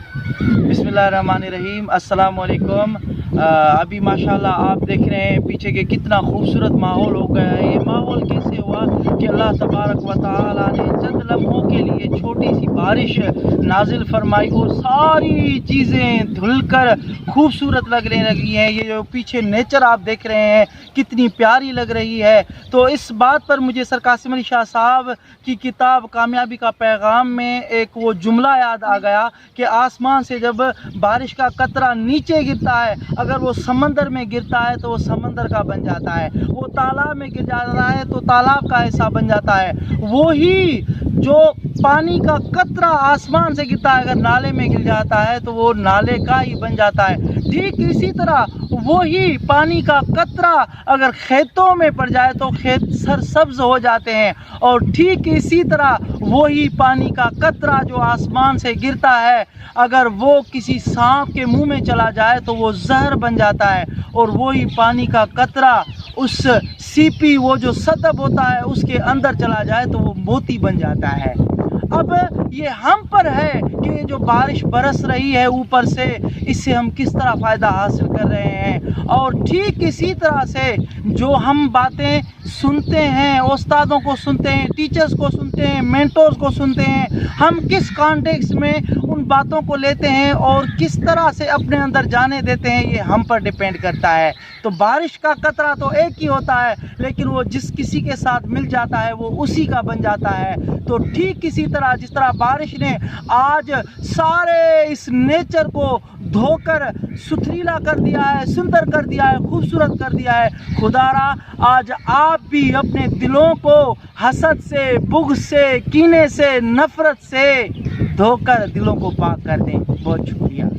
बिस्मिल्लाहिर्रहमानिर्रहीम, अस्सलाम वालेकुम। अभी माशाल्लाह आप देख रहे हैं पीछे के कितना खूबसूरत माहौल हो गया है। ये माहौल कैसे हुआ कि अल्लाह तबारक व तआला ने चंद लम्हों के लिए छोटी सी बारिश नाजिल फरमाई और सारी चीज़ें धुलकर खूबसूरत लगने लगी हैं। ये जो पीछे नेचर आप देख रहे हैं कितनी प्यारी लग रही है। तो इस बात पर मुझे सर कासिम अली शाह साहब की किताब कामयाबी का पैगाम में एक वो जुमला याद आ गया कि आसमान से जब बारिश का कतरा नीचे गिरता है, अगर वो समंदर में गिरता है तो वो समंदर का बन जाता है, वो तालाब में गिर जाता है तो तालाब का हिस्सा बन जाता है। वो ही जो पानी का कतरा आसमान से गिरता है, अगर नाले में गिर जाता है तो वो नाले का ही बन जाता है। ठीक इसी तरह वही पानी का कतरा अगर खेतों में पड़ जाए तो खेत सरसब्ज हो जाते हैं, और ठीक इसी तरह वही पानी का कतरा जो आसमान से गिरता है, अगर वो किसी सांप के मुंह में चला जाए तो वो जहर बन जाता है, और वही पानी का कतरा उस सीपी वो जो सतब होता है उसके अंदर चला जाए तो वो मोती बन जाता है। अब ये हम पर है कि ये जो बारिश बरस रही है ऊपर से, इससे हम किस तरह फ़ायदा हासिल कर रहे हैं। और ठीक इसी तरह से जो हम बातें सुनते हैं, उस्तादों को सुनते हैं, टीचर्स को सुनते हैं, मेंटर्स को सुनते हैं, हम किस कॉन्टेक्स्ट में उन बातों को लेते हैं और किस तरह से अपने अंदर जाने देते हैं, ये हम पर डिपेंड करता है। तो बारिश का कतरा तो एक ही होता है, लेकिन वो जिस किसी के साथ मिल जाता है वो उसी का बन जाता है। तो ठीक इसी तरह जिस तरह बारिश ने आज सारे इस नेचर को धोकर सुथरीला कर दिया है, सुंदर कर दिया है, खूबसूरत कर दिया है, खुदारा आज आप भी अपने दिलों को हसद से, बुग़्ज़ से, कीने से, नफ़रत से धोकर दिलों को पाक कर दें। बहुत शुक्रिया।